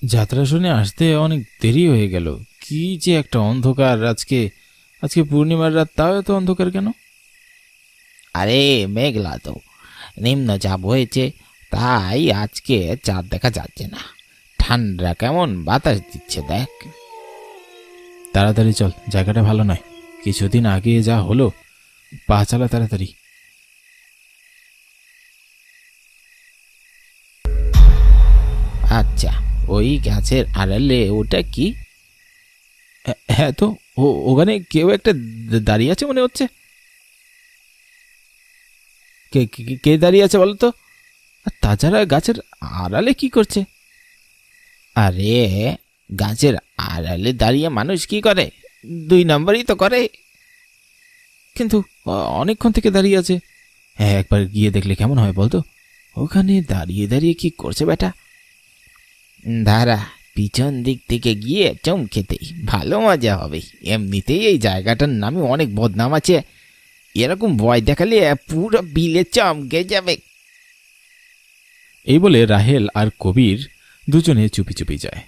যাত্রা শুনে আসতে অনেক দেরি হয়ে গেল। কি যে একটা অন্ধকার আজকে। আজকে পূর্ণিমার রাত, তাও এত অন্ধকার কেন? আরে মেঘলা তো, নিম্নচাপ হয়েছে, তাই আজকে চাঁদ দেখা যাচ্ছে না। ঠান্ডা কেমন বাতাস দিচ্ছে দেখ। তাড়াতাড়ি চল, জায়গাটা ভালো নয়। কিছুদিন আগে যা হলো। পা চালা তাড়াতাড়ি। আচ্ছা, ওই গাছের আড়ালে ওটা কি? হ্যাঁ তো, ওখানে কেউ একটা দাঁড়িয়ে আছে মনে হচ্ছে। কে কে- কে দাঁড়িয়ে আছে বলো তো? আর তাছাড়া গাছের আড়ালে কি করছে? আরে, গাছের আড়ালে দাঁড়িয়ে মানুষ কি করে? 2 নম্বরই তো করে। কিন্তু অনেকক্ষণ থেকে দাঁড়িয়ে আছে। হ্যাঁ, একবার গিয়ে দেখলে কেমন হয় বলতো? ওখানে দাঁড়িয়ে দাঁড়িয়ে কি করছে বেটা? দাঁড়া, পিছন দিক থেকে গিয়ে চমকেতেই ভালো মজা হবে। এমনিতেই এই জায়গাটার নামে অনেক বদনাম আছে, এরকম ভয় দেখালে পুরো বিলে চমকে যাবে। এই বলে রাহেল আর কবির দুজনে চুপি চুপি যায়।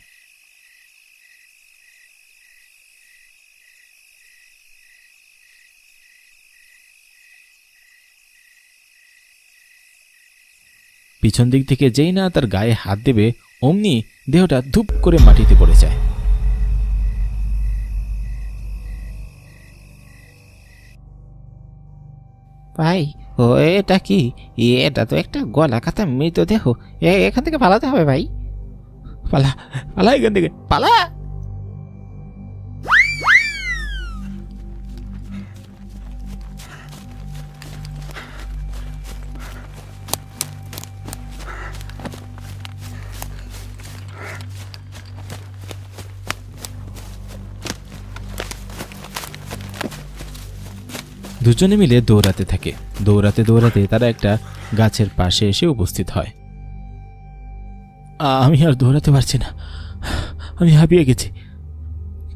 পিছন দিক থেকে যেই না তার গায়ে হাত দেবে, অমনি দেহটা ধুপ করে মাটিতে পড়ে যায়। ভাই, ও এটা কি? এটা তো একটা গলা কাটা মৃতদেহ। এখান থেকে পালাতে হবে ভাই। পালা, পালা এখান থেকে, পালা। দুজনে মিলে দৌড়াতে থাকে। দৌড়াতে দৌড়াতে তারা একটা গাছের পাশে এসে উপস্থিত হয়। আমি আর দৌড়াতে পারছি না, আমি হাঁপিয়ে গেছি।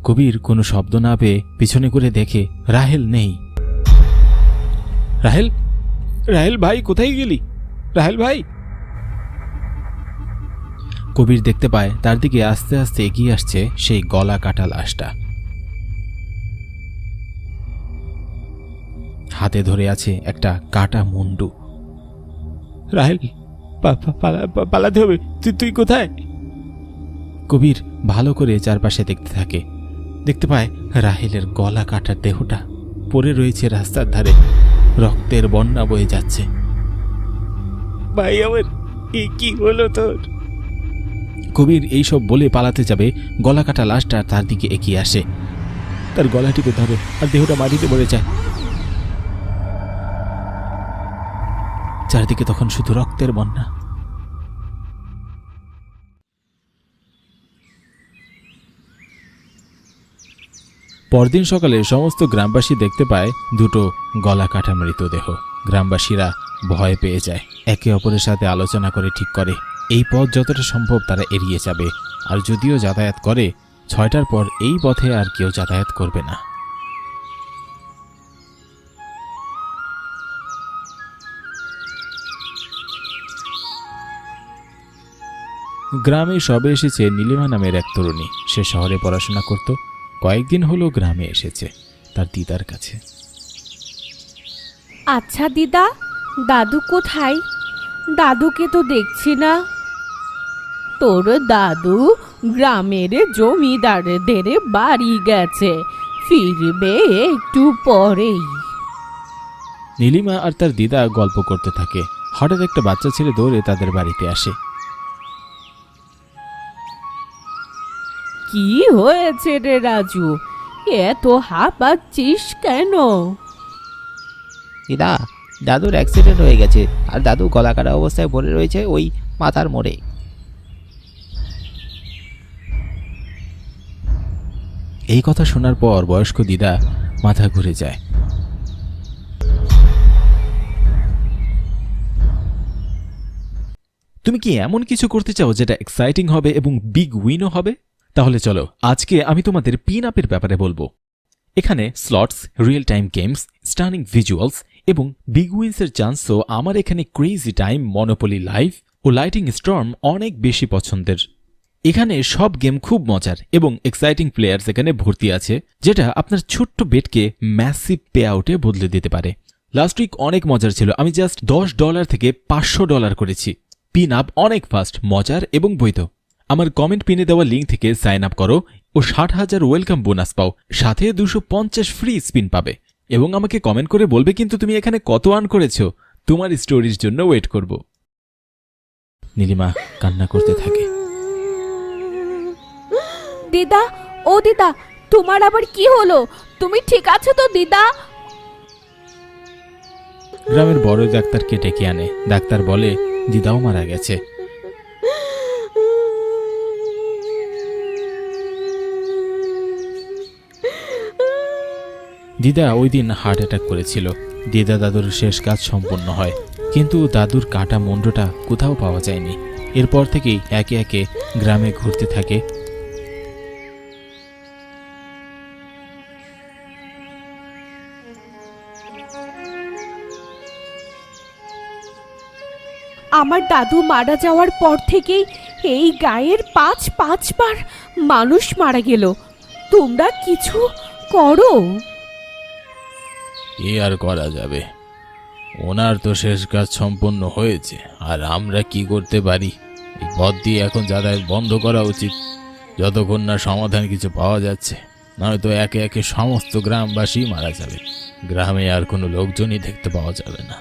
কবির কোনো শব্দ না পেয়ে পিছনে করে দেখে রাহেল নেই। রাহেল, রাহেল ভাই, কোথায় গেলি? রাহেল ভাই। কবির দেখতে পায় তার দিকে আস্তে আস্তে এগিয়ে আসছে সেই গলা কাটা লাশটা। হাতে ধরে আছে একটা কাটা মুন্ডু। রাহেল, পালাতে হবে। তুই কোথায়? কবির ভালো করে চারপাশে দেখতে থাকে। দেখতে পায় রাহেলের গলা কাটার দেহটা পড়ে রয়েছে রাস্তার ধারে, রক্তের বন্যা বয়ে যাচ্ছে। ভাই আমার, কি হলো তোর? কবির এইসব বলে পালাতে যাবে, গলা কাটা লাশটা তার দিকে এগিয়ে আসে। তার গলা টিপে ধরে আর দেহটা মাটিতে পড়ে যায়। চারদিকে তখন শুধু রক্তের বন্যা। পরদিন সকালে সমস্ত গ্রামবাসী দেখতে পায় দুটো গলা কাটা মৃতদেহ। গ্রামবাসীরা ভয় পেয়ে যায়, একে অপরের সাথে আলোচনা করে ঠিক করে এই পথ যতটা সম্ভব তারা এড়িয়ে যাবে। আর যদিও যাতায়াত করে, 6টার পর এই পথে আর কেউ যাতায়াত করবে না। গ্রামে সবে এসেছে নীলিমা নামের এক তরুণী। সে শহরে পড়াশোনা করত, কয়েকদিন হলো গ্রামে এসেছে তার দিদার কাছে। আচ্ছা দিদা, দাদু কোথায়? দাদুকে তো দেখছি না। তোর দাদু গ্রামের জমিদারদের বাড়ি গেছে, ফিরবে একটু পরেই। নীলিমা আর তার দিদা গল্প করতে থাকে। হঠাৎ একটা বাচ্চা ছেলে দৌড়ে তাদের বাড়িতে আসে। কি হয়েছে রে রাজু, এত হাঁপাচ্ছিস কেন? দিদা, দাদুর অ্যাক্সিডেন্ট হয়ে গেছে, আর দাদু গলা কাটা অবস্থায় পড়ে রয়েছে ওই মাথার মোড়ে। এই কথা শোনার পর বয়স্ক দিদা মাথা ঘুরে যায়। তুমি কি এমন কিছু করতে চাও যেটা এক্সাইটিং হবে এবং বিগ উইনও হবে? তাহলে চলো, আজকে আমি তোমাদের পিন আপের ব্যাপারে বলবো। এখানে slots, real time games, stunning visuals এবং বিগ উইন্সের চান্সও আমার এখানে ক্রেজি টাইম, মনোপলি লাইভ ও লাইটিং স্টর্ম অনেক বেশি পছন্দের। এখানে সব গেম খুব মজার এবং এক্সাইটিং প্লেয়ার্স এখানে ভর্তি আছে, যেটা আপনার ছোট্ট বেটকে ম্যাসিভ পে আউটে বদলে দিতে পারে। লাস্ট উইক অনেক মজার ছিল। আমি জাস্ট $10 থেকে $500 করেছি। পিন আপ অনেক ফাস্ট, মজার এবং বৈধ। আমার কমেন্ট পিনে দেওয়া লিঙ্ক থেকে সাইন আপ করো ও 60,000 ওয়েলকাম বোনাস পাও, সাথে 250 ফ্রি স্পিন পাবে। এবং আমাকে কমেন্ট করে বলবে কিন্তু তুমি এখানে কত আর্ন করেছো। তোমার স্টোরির জন্য ওয়েট করব। নীলিমা কান্না করতে থাকে। দিদা, ও দিদা, তোমার আবার কি হলো? তুমি ঠিক আছো তো দিদা? গ্রামের বড় ডাক্তারকে ডেকে আনে। ডাক্তার বলে দিদাও মারা গেছে। দিদা ওই দিন হার্ট অ্যাটাক করেছিল। দিদা দাদুর শেষ কাজ সম্পন্ন হয়, কিন্তু দাদুর কাটা মুন্ডটা কোথাও পাওয়া যায়নি। এরপর থেকেই একে একে গ্রামে ঘুরতে থাকে। আমার দাদু মারা যাওয়ার পর থেকেই এই গায়ের 5বার মানুষ মারা গেল। তোমরা কিছু করো। এ আর করা যাবে? ওনার তো শেষ কাজ সম্পন্ন হয়েছে, আর আমরা কি করতে পারি? এই পথ দিয়ে এখন যাতায়াত বন্ধ করা উচিত, যতক্ষণ না সমাধান কিছু পাওয়া যাচ্ছে। নয়তো একে একে সমস্ত গ্রামবাসী মারা যাবে। গ্রামে আর কোনো লোকজনই দেখতে পাওয়া যাবে না।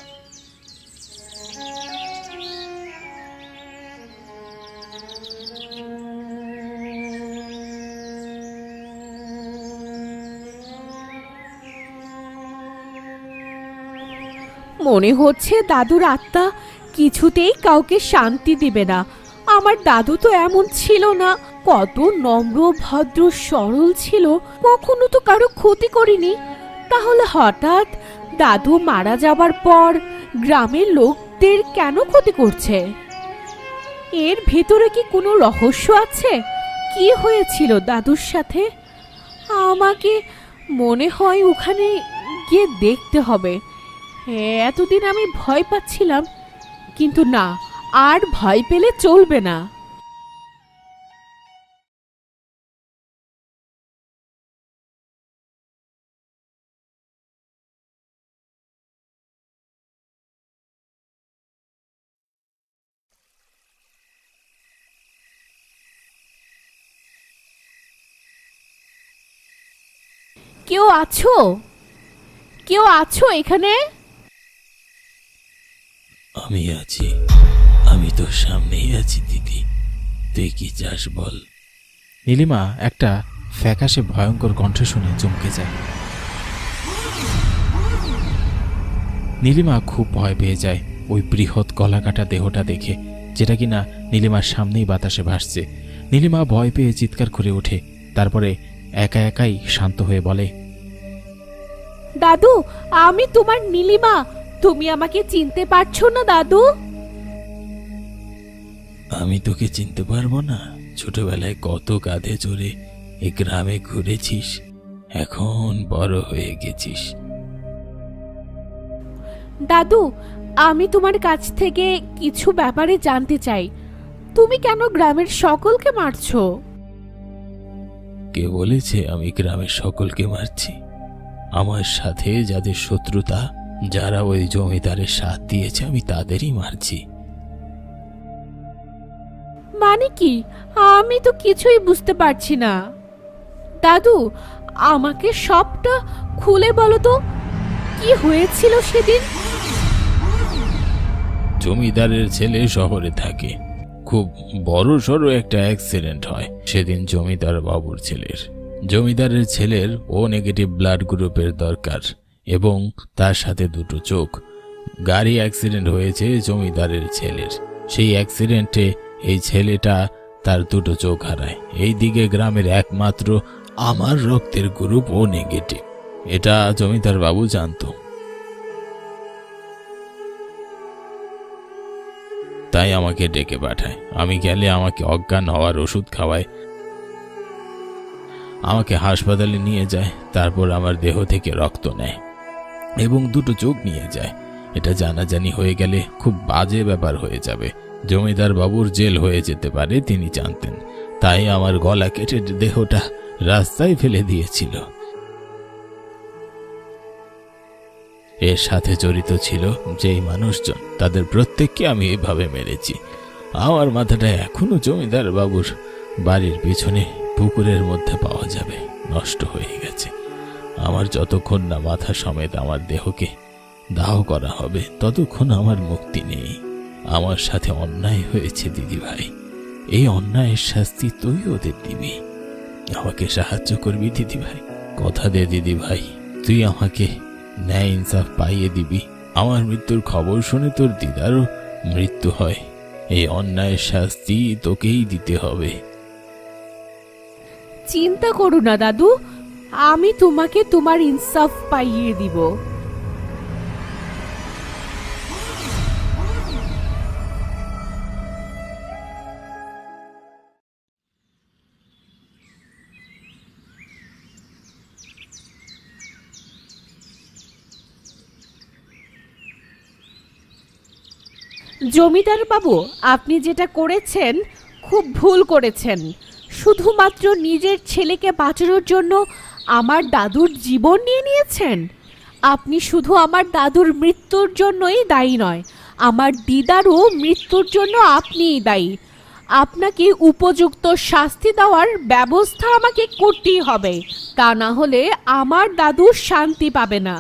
মনে হচ্ছে দাদুর আত্মা কিছুতেই কাউকে শান্তি দিবে না। আমার দাদু তো এমন ছিল না, কত নম্র ভদ্র সরল ছিল, কখনো তো কারো ক্ষতি করেনি। তাহলে হঠাৎ দাদু মারা যাবার পর গ্রামের লোকদের কেন ক্ষতি করছে? এর ভেতরে কি কোনো রহস্য আছে? কি হয়েছিল দাদুর সাথে? আমাকে মনে হয় ওখানে গিয়ে দেখতে হবে। এতদিন আমি ভয় পাচ্ছিলাম, কিন্তু না, আর ভয় পেলে চলবে না। কেউ আছো? কেউ আছো এখানে? আমি আছি, আমি তোর সামনেই আছি দিদি, তুই কি চাস বল? নীলিমা একটা ফ্যাকাশে ভয়ঙ্কর কণ্ঠ শুনে চমকে যায়। নীলিমা খুব ভয় পেয়ে যায় ওই বৃহৎ গলাকাটা দেহটা দেখে, যেটা কিনা নীলিমার সামনেই বাতাসে ভাসছে। নীলিমা ভয় পেয়ে চিৎকার করে ওঠে। তারপরে একা একাই শান্ত হয়ে বলে, দাদু, আমি তোমার নীলিমা। তুমি আমাকে চিনতে পারছো না দাদু? আমি তোকে চিনতে পারবো না? ছোটবেলায় কত কাঁধে চড়ে এই গ্রামে ঘুরেছিস, এখন বড় হয়ে গেছিস। দাদু, আমি তোমার কাছ থেকে কিছু ব্যাপারে জানতে চাই। তুমি কেন গ্রামের সকলকে মারছো? কে বলেছে আমি গ্রামের সকলকে মারছি? আমার সাথে যাদের শত্রুতা, যারা ওই জমিদারের সাথ দিয়েছে, আমি তাদেরই মারছি। মানে কি? আমি তো কিছুই বুঝতে পারছি না। দাদু, আমাকে সবটা খুলে বলো তো, কি হয়েছিল সেদিন? জমিদারের ছেলে শহরে থাকে, খুব বড় সড়ো একটা অ্যাক্সিডেন্ট হয় সেদিন জমিদার বাবুর ছেলের। জমিদারের ছেলের ও নেগেটিভ ব্লাড গ্রুপের দরকার এবং তার সাথে দুটো চোখ। গাড়ি অ্যাক্সিডেন্ট হয়েছে জমিদারের ছেলের। সেই অ্যাক্সিডেন্টে এই ছেলেটা তার দুটো চোখ হারায়। এই দিকে গ্রামের একমাত্র আমার রক্তের গ্রুপ ও নেগেটিভ, এটা জমিদার বাবু জানতো। তাই আমাকে ডেকে পাঠায়। আমি গেলে আমাকে অজ্ঞান হওয়ার ওষুধ খাওয়ায়, আমাকে হাসপাতালে নিয়ে যায়, তারপর আমার দেহ থেকে রক্ত নেয় এবং দুটো চোখ নিয়ে যায়। এটা জানাজানি হয়ে গেলে খুব বাজে ব্যাপার হয়ে যাবে। জমিদার বাবুর জেল হয়ে যেতে পারে, তিনি জানতেন। তাই আমার গলা কেটে দেহটা রাস্তায় ফেলে দিয়েছিল। এর সাথে জড়িত ছিল যেই মানুষজন, তাদের প্রত্যেককে আমি এভাবে মেরেছি। আমার মাথাটা এখনো জমিদার বাবুর বাড়ির পিছনে পুকুরের মধ্যে পাওয়া যাবে, নষ্ট হয়ে গেছে। আমার যতক্ষণ না মাথা সমেত আমার দেহকে দাহ করা হবে ততক্ষণ আমার মুক্তি নেই। আমার সাথে অন্যায় হয়েছে দিদি ভাই, এই অন্যায়ের শাস্তি তুই ওদের দিবি। আমাকে সাহায্য করবি দিদি ভাই, কথা দে দিদি ভাই, তুই আমাকে ন্যায় ইনসাফ পাইয়ে দিবি। আমার মৃত্যুর খবর শুনে তোর দিদারও মৃত্যু হয়, এই অন্যায়ের শাস্তি তোকেই দিতে হবে। চিন্তা করো না দাদু, আমি তোমাকে তোমার ইনসাফ পাইয়ে দিব। জমিদার বাবু, আপনি যেটা করেছেন খুব ভুল করেছেন। শুধুমাত্র নিজের ছেলেকে বাঁচানোর জন্য আমার দাদুর জীবন নিয়ে নিয়েছেন। আপনি শুধু আমার দাদুর মৃত্যুর জন্যই দায়ী নয়, আমার দিদারও মৃত্যুর জন্য আপনিই দায়ী। আপনাকে উপযুক্ত শাস্তি দেওয়ার ব্যবস্থা আমাকে করতেই হবে, তা না হলে আমার দাদু শান্তি পাবে না।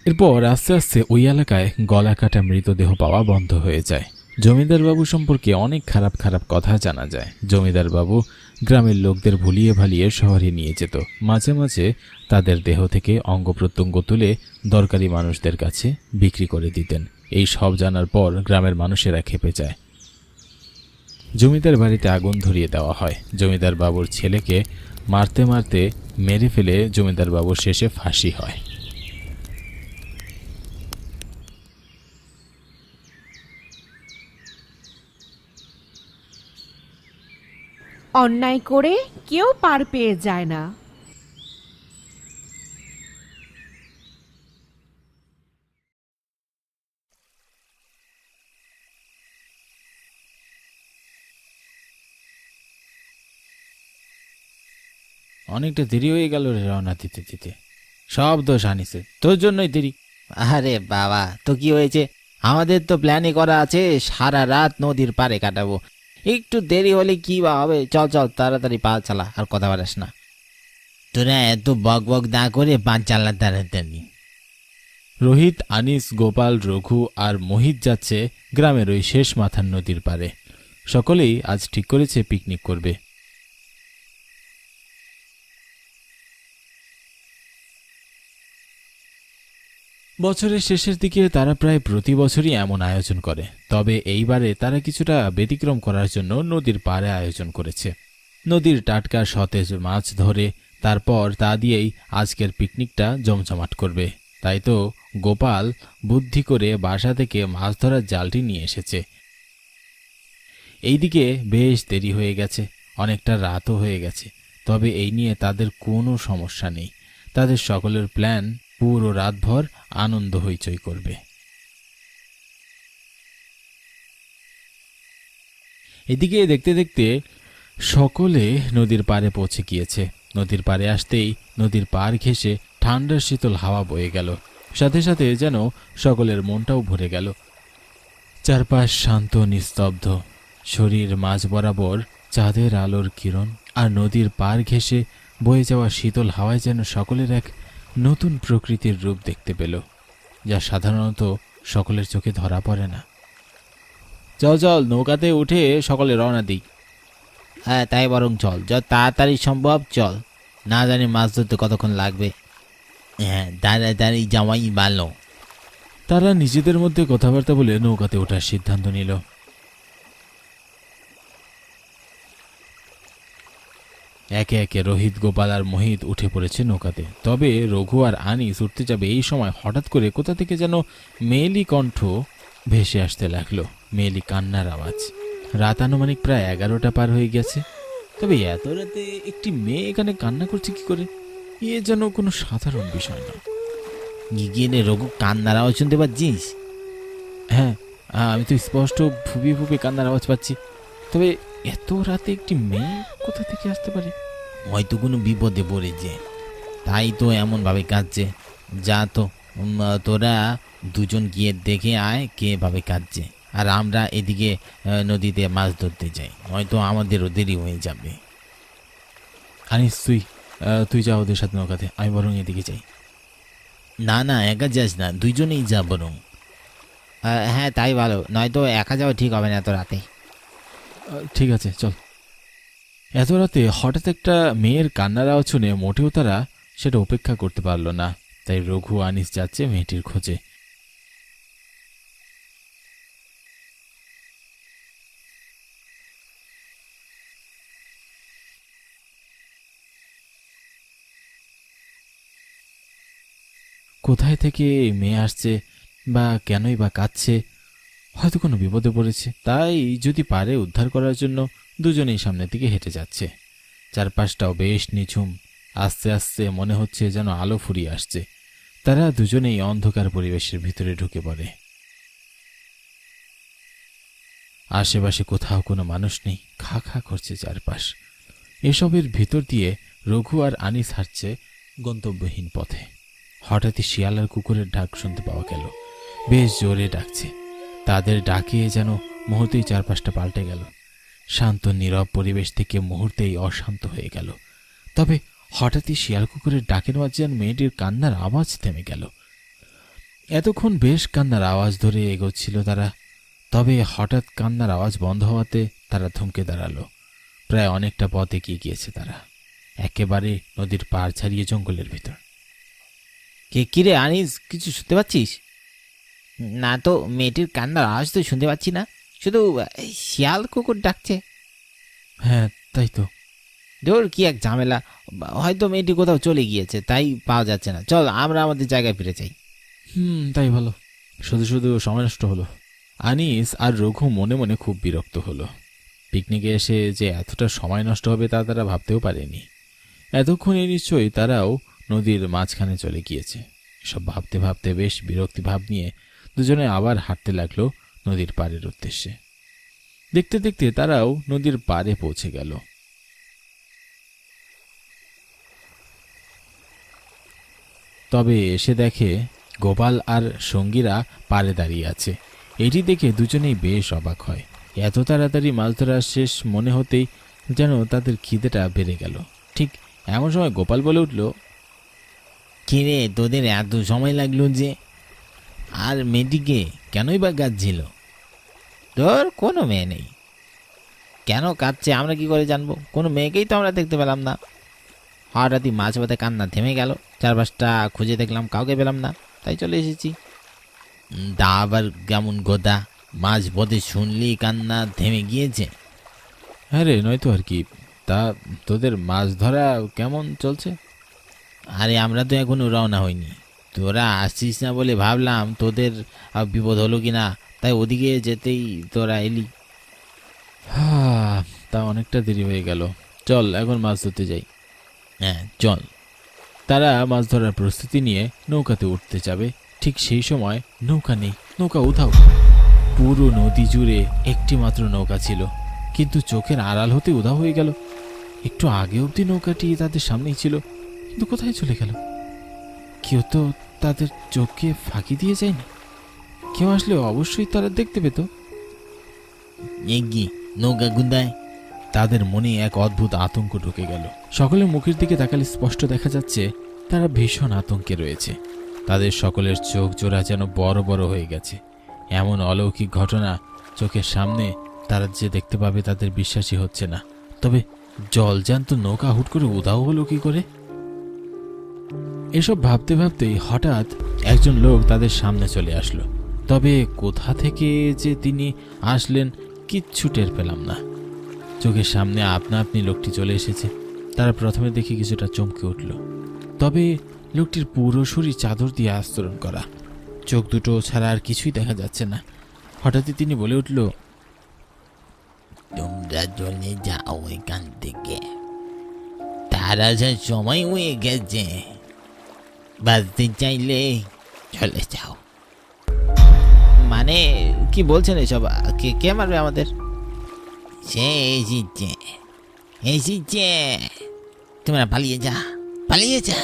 এরপর আস্তে আস্তে ওই এলাকায় গলা কাটা মৃতদেহ পাওয়া বন্ধ হয়ে যায়। জমিদার বাবু সম্পর্কে অনেক খারাপ খারাপ কথা জানা যায়। জমিদার বাবু গ্রামের লোকদের ভুলিয়ে ভালিয়ে শহরে নিয়ে যেত। মাঝে মাঝে তাদের দেহ থেকে অঙ্গ প্রত্যঙ্গ তুলে দরকারি মানুষদের কাছে বিক্রি করে দিতেন। এই সব জানার পর গ্রামের মানুষেরা ক্ষেপে যায়। জমিদার বাড়িতে আগুন ধরিয়ে দেওয়া হয়। জমিদার বাবুর ছেলেকে মারতে মারতে মেরে ফেলে জমিদার বাবুর শেষে ফাঁসি হয়। অন্যায় করে কেউ পার পেয়ে যায় না। অনেকটা দেরি হয়ে গেল রে রওনা দিতে দিতে। সব দোষ আনিছে, তোর জন্যই দেরি। আরে বাবা, তো কি হয়েছে? আমাদের তো প্ল্যানই করা আছে, সারা রাত নদীর পাড়ে কাটাবো। একটু দেরি হলে কি বা হবে? চল চল, তাড়াতাড়ি পা চালা, আর কথা বাড়াস না। তোরা এত বক বক না করে পা চালা তাড়াতাড়ি। রোহিত, আনিস, গোপাল, রঘু আর মোহিত যাচ্ছে গ্রামের ওই শেষ মাথার নদীর পাড়ে। সকলেই আজ ঠিক করেছে পিকনিক করবে। বছরের শেষের দিকে তারা প্রায় প্রতি বছরই এমন আয়োজন করে, তবে এইবারে তারা কিছুটা ব্যতিক্রম করার জন্য নদীর পাড়ে আয়োজন করেছে। নদীর টাটকা সতেজ মাছ ধরে তারপর তা দিয়েই আজকের পিকনিকটা জমজমাট করবে। তাই তো গোপাল বুদ্ধি করে বাসা থেকে মাছ ধরার জালটি নিয়ে এসেছে। এইদিকে বেশ দেরি হয়ে গেছে, অনেকটা রাতও হয়ে গেছে, তবে এই নিয়ে তাদের কোনো সমস্যা নেই। তাদের সকলের প্ল্যান পুরো রাতভর আনন্দ হইচই করবে। এদিকে দেখতে দেখতে সকলে নদীর পাড়ে পৌঁছে গিয়েছে। নদীর পাড়ে আসতেই নদীর পাড় ঘেঁষে ঠান্ডা শীতল হাওয়া বয়ে গেল, সাথে সাথে যেন সকলের মনটাও ভরে গেল। চারপাশ শান্ত নিস্তব্ধ, শরীর মাঝ বরাবর চাঁদের আলোর কিরণ আর নদীর পাড় ঘেঁষে বয়ে যাওয়া শীতল হাওয়ায় যেন সকলের এক নতুন প্রকৃতির রূপ দেখতে পেল, যা সাধারণত সকলের চোখে ধরা পড়ে না। চল চল, নৌকাতে উঠে সকলে রওনা দিই। হ্যাঁ, তাই বরং চল, যত তাড়াতাড়ি সম্ভব চল। না জানি মাছ ধরতে কতক্ষণ লাগবে। হ্যাঁ, তাড়াতাড়ি যাওয়াই ভালো। তারা নিজেদের মধ্যে কথাবার্তা বলে নৌকাতে ওঠার সিদ্ধান্ত নিল। একে একে রোহিত, গোপাল আর মোহিত উঠে পড়েছে নৌকাতে। তবে রঘু আর আনিস উঠতে যাবে এই সময় হঠাৎ করে কোথা থেকে যেন মেয়েলি কণ্ঠ ভেসে আসতে লাগলো, মেয়েলি কান্নার আওয়াজ। রাত আনুমানিক প্রায় 11টা পার হয়ে গেছে, তবে এত রাতে একটি মেয়ে এখানে কান্না করছে কি করে? এ যেন কোনো সাধারণ বিষয় না। গিয়ে নে রঘু, কান্নার আওয়াজ শুনতে পাচ্ছিস? হ্যাঁ, আমি তো স্পষ্ট ফুপিয়ে ফুপিয়ে কান্নার আওয়াজ পাচ্ছি। তবে এত রাতে একটি মেয়ে কোথা থেকে আসতে পারে? হয়তো কোনো বিপদে পড়েছে, তাই তো এমন ভাবে কাঁদছে। যা তো, তোরা দুজন গিয়ে দেখে আয় কে ভাবে কাঁদছে, আর আমরা এদিকে নদীতে মাছ ধরতে যাই, নয়তো আমাদেরও দেরি হয়ে যাবে। আনিস, তুই যা ওদের সাথে নৌকাতে, আমি বরং এদিকে যাই। না না, একা যাস না, দুইজনেই যা বরং। হ্যাঁ তাই ভালো, নয়তো একা যাওয়া ঠিক হবে না এত রাতে। ঠিক আছে, চল। এত রাতে হঠাৎ একটা মেয়ের কান্নার আওয়াজ শুনে মোটেও তারা সেটা উপেক্ষা করতে পারল না। তাই রঘু আনিস যাচ্ছে মেয়েটির খোঁজে। কোথায় থেকে মেয়ে আসছে বা কেনই বা কাঁদছে? হয়তো কোনো বিপদে পড়েছে, তাই যদি পারে উদ্ধার করার জন্য দুজনেই সামনের দিকে হেঁটে যাচ্ছে। চারপাশটাও বেশ নিঝুম, আস্তে আস্তে মনে হচ্ছে যেন আলো ফুরিয়ে আসছে। তারা দুজনেই অন্ধকার পরিবেশের ভিতরে ঢুকে পড়ে। আশেপাশে কোথাও কোনো মানুষ নেই, খা খা করছে চারপাশ। এসবের ভিতর দিয়ে রঘু আর আনিস হাঁটছে গন্তব্যহীন পথে। হঠাৎই শিয়াল আর কুকুরের ডাক শুনতে পাওয়া গেল, বেশ জোরে ডাকছে। তাদের ডাকে যেন মুহূর্তেই চারপাশটা পাল্টে গেল। শান্ত নীরব পরিবেশ থেকে মুহূর্তেই অশান্ত হয়ে গেল। তবে হঠাৎই শিয়াল কুকুরের ডাকের মাঝে যেন মেয়েটির কান্নার আওয়াজ থেমে গেল। এতক্ষণ বেশ কান্নার আওয়াজ ধরে এগোচ্ছিল তারা, তবে হঠাৎ কান্নার আওয়াজ বন্ধ হওয়াতে তারা থমকে দাঁড়ালো। প্রায় অনেকটা পথ এগিয়ে গিয়েছে তারা, একেবারে নদীর পাড় ছাড়িয়ে জঙ্গলের ভিতর। কিরে আনিস, কিছু শুনতে পাচ্ছিস? না তো, মেয়েটির কান্নার আওয়াজ তো শুনতে পাচ্ছি না, শুধু শিয়াল কুকুর ডাকছে। হ্যাঁ তাই তো। ধর কি এক ঝামেলা, হয়তো মেয়েটি কোথাও চলে গিয়েছে, তাই পাওয়া যাচ্ছে না। চল আমরা আমাদের জায়গায় ফিরে যাই। তাই ভালো, শুধু শুধু সময় নষ্ট হলো। আনিস আর রঘু মনে মনে খুব বিরক্ত হলো। পিকনিকে এসে যে এতটা সময় নষ্ট হবে তা তারা ভাবতেও পারেনি। এতক্ষণে নিশ্চয়ই তারাও নদীর মাঝখানে চলে গিয়েছে। সব ভাবতে ভাবতে বেশ বিরক্তি ভাব নিয়ে দুজনে আবার হাঁটতে লাগলো নদীর পাড়ের উদ্দেশ্যে। দেখতে দেখতে তারাও নদীর পাড়ে পৌঁছে গেল। তবে এসে দেখে গোপাল আর সঙ্গীরা পাড়ে দাঁড়িয়ে আছে। এটি দেখে দুজনেই বেশ অবাক হয়। এত তাড়াতাড়ি মাছ ধরা শেষ মনে হতেই যেন তাদের খিদেটা বেড়ে গেল। ঠিক এমন সময় গোপাল বলে উঠল, কিরে, তোদের এত সময় লাগলো যে? আর মেয়েটিকে কেনই বা কাঁদছিল? তোর কোনো মেয়ে নেই, কেন কাঁদছে আমরা কি করে জানবো? কোনো মেয়েকেই তো আমরা দেখতে পেলাম না। হঠাৎই মাছ পথে কান্না থেমে গেল, চারপাশটা খুঁজে দেখলাম, কাউকে পেলাম না, তাই চলে এসেছি। তা আবার কেমন গোদা, মাছ পথে শুনলি কান্না থেমে গিয়েছে? হ্যাঁ রে, নয়তো আর কি। তা তোদের মাছ ধরা কেমন চলছে? আরে আমরা তো এখনো রওনা হইনি, তোরা আসছিস না বলে ভাবলাম তোদের বিপদ হলো কি না, তাই ওদিকে যেতেই তোরা এলি। হ্যাঁ, তা অনেকটা দেরি হয়ে গেল, চল এখন মাছ ধরতে যাই। হ্যাঁ চল। তারা মাছ ধরার প্রস্তুতি নিয়ে নৌকাতে উঠতে যাবে। ঠিক সেই সময় নৌকা নেই, নৌকা উধাও। পুরো নদী জুড়ে একটি মাত্র নৌকা ছিল, কিন্তু চোখের আড়াল হতে উধাও হয়ে গেল। একটু আগে অবধি নৌকাটি তাদের সামনেই ছিল, কিন্তু কোথায় চলে গেল? কেউ তো তাদের চোখকে ফাঁকি দিয়ে যায়নি। কেউ আসলে অবশ্যই তারা দেখতে পেত। এগি নৌকা গুন্দায়। তাদের মনে এক অদ্ভুত আতঙ্ক ঢুকে গেল। সকলের মুখের দিকে তাকালে স্পষ্ট দেখা যাচ্ছে তারা ভীষণ আতঙ্কে রয়েছে। তাদের সকলের চোখ জোড়া যেন বড় বড় হয়ে গেছে। এমন অলৌকিক ঘটনা চোখের সামনে তারা যে দেখতে পাবে তাদের বিশ্বাসই হচ্ছে না। তবে জলজ্যান্ত নৌকা হুট করে উধাও হলো কি করে? এসব ভাবতে ভাবতেই হঠাৎ একজন লোক তাদের সামনে চলে আসলো। তবে কোথা থেকে যে তিনি আসলেন কিচ্ছু টের পেলাম না। চোখের সামনে আপনা আপনি লোকটি চলে এসেছে। তারা প্রথমে দেখে কিছুটা চমকে উঠল। তবে লোকটির পুরো শরীর চাদর দিয়ে আস্তরণ করা, চোখ দুটো ছাড়া আর কিছুই দেখা যাচ্ছে না। হঠাৎই তিনি বলে উঠল, তোমরা চলে যাও এখান থেকে, তা আর আসার সময় হয়ে গেছে, বাঁচতে চাইলে চলে যাও। মানে কি বলছেন এসব? কে কে মারবে আমাদের? সে এসেছে, তোমরা পালিয়ে যা, পালিয়ে যা।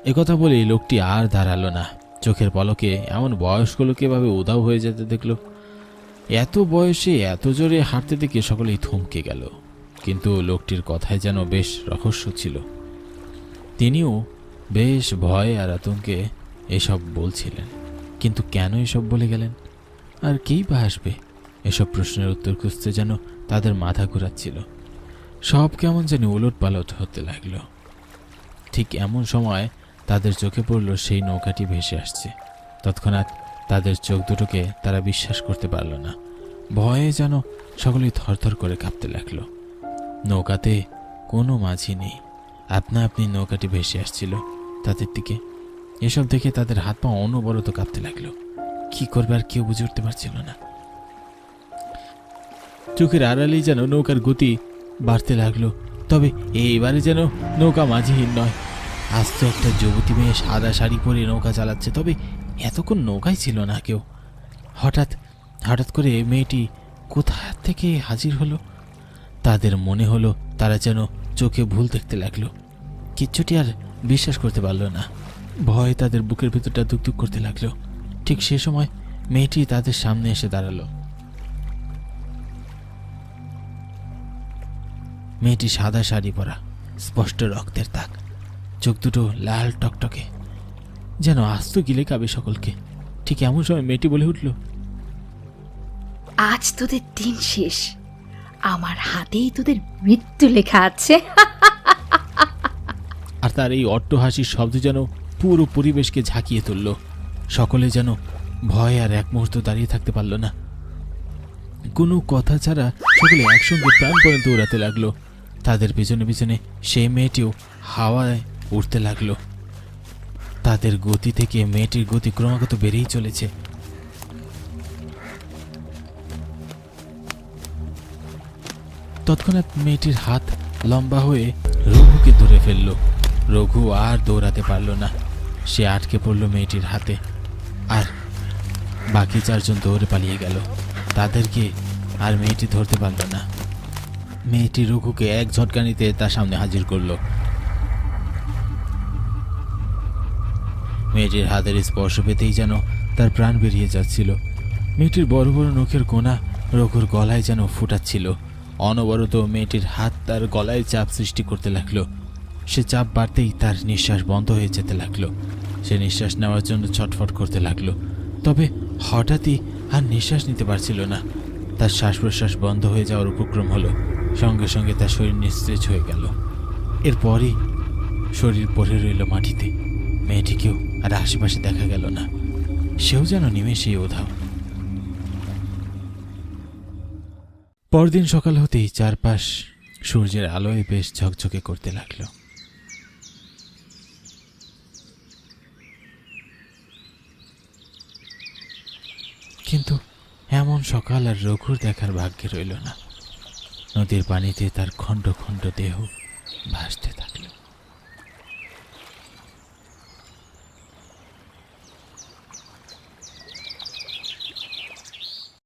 একথা বলেই লোকটি আর দাঁড়ালো না। চোখের পলকে এমন বয়স্ক লোক এভাবে উধাও হয়ে যেতে দেখল। এত বয়সে এত জোরে হাঁটতে দেখে সকলেই থমকে গেল। কিন্তু লোকটির কথায় যেন বেশ রহস্য ছিল। তিনিও বেশ ভয় আর আতঙ্কে এসব বলছিলেন। কিন্তু কেন এসব বলে গেলেন? আর কেই বা আসবে? এসব প্রশ্নের উত্তর খুঁজতে যেন তাদের মাথা ঘোরাচ্ছিল। সব কেমন যেন উলট পালট হতে লাগলো। ঠিক এমন সময় তাদের চোখে পড়ল সেই নৌকাটি ভেসে আসছে। তৎক্ষণাৎ তাদের চোখ দুটোকে তারা বিশ্বাস করতে পারল না। ভয়ে যেন সকলেই থরথর করে কাঁপতে লাগলো। নৌকাতে কোনো মাঝি নেই, আপনা আপনি নৌকাটি ভেসে আসছিল তাদের দিকে। এসব দেখে তাদের হাত পা অনবরত কাঁপতে লাগলো। কি করবে আর কেউ বুঝে উঠতে পারছিল না। চোখের আড়ালেই যেন নৌকার গতি বাড়তে লাগলো। তবে এইবারে যেন নৌকা মাঝিহীন নয়, আস্ত একটা যুবতী মেয়ে সাদা শাড়ি পরে নৌকা চালাচ্ছে। তবে এতক্ষণ নৌকায় ছিল না কেউ। হঠাৎ হঠাৎ করে মেয়েটি কোথা থেকে হাজির হলো। তাদের মনে হলো তারা যেন চোখে ভুল দেখতে লাগলো। কিচ্ছুটি আর বিশ্বাস করতে পারল না। ভয় তাদের বুকের ভিতরটা দুকদুক করতে লাগলো। ঠিক সে সময় মেয়েটি তাদের সামনে এসে দাঁড়ালো। মেয়েটি সাদা শাড়ি পরা, স্পষ্ট রক্তের দাগ, চোখ দুটো লাল টকটকে, যেন আস্ত গিলে খাবে সকলকে। ঠিক এমন সময় মেয়েটি বলে উঠল, আজ তোদের দিন শেষ, আমার হাতেই তোদের মৃত্যু লেখা আছে। আর তার এই অট্ট হাসির শব্দ যেন পুরো পরিবেশকে ঝাঁকিয়ে তুলল। সকলে যেন ভয় আর এক মুহূর্ত দাঁড়িয়ে থাকতে পারল না। কোনো কথা ছাড়া সকলে একসঙ্গে প্রাণপণে দৌড়াতে লাগলো। তাদের পিছনে পিছনে সেই মেয়েটিও হাওয়ায় উঠতে লাগলো। তাদের গতি থেকে মেয়েটির গতি ক্রমাগত বেড়েই চলেছে। তৎক্ষণাৎ মেয়েটির হাত লম্বা হয়ে রঘুকে ধরে ফেলল। রঘু আর দৌড়াতে পারল না, সে আটকে পড়ল মেয়েটির হাতে। আর বাকি চারজন দৌড়ে পালিয়ে গেল। তাদেরকে আর মেয়েটি ধরতে পারল না। মেয়েটি রঘুকে এক ঝটকানিতে তার সামনে হাজির করল। মেয়েটির হাতের স্পর্শ পেতেই যেন তার প্রাণ বেরিয়ে যাচ্ছিল। মেয়েটির বড় বড় নখের কোনা রঘুর গলায় যেন ফুটাচ্ছিল। অনবরত মেয়েটির হাত তার গলায় চাপ সৃষ্টি করতে লাগলো। সে চাপ বাড়তেই তার নিঃশ্বাস বন্ধ হয়ে যেতে লাগলো। সে নিঃশ্বাস নেওয়ার জন্য ছটফট করতে লাগলো। তবে হঠাৎই আর নিঃশ্বাস নিতে পারছিল না। তার শ্বাস প্রশ্বাস বন্ধ হয়ে যাওয়ার উপক্রম হলো। সঙ্গে সঙ্গে তার শরীর নিস্তেজ হয়ে গেল। এরপরই শরীর পড়ে রইল মাটিতে। মেয়েটিকেও আর আশেপাশে দেখা গেল না। সেও যেন নিমেষেই উধাও। পরদিন সকাল হতেই চারপাশ সূর্যের আলোয় বেশ ঝকঝকে করতে লাগলো। কিন্তু এমন সকাল আর রঘুর দেখার ভাগ্যে রইল না। নদীর পানিতে তার খণ্ড খণ্ড দেহ ভাসতে থাকলো।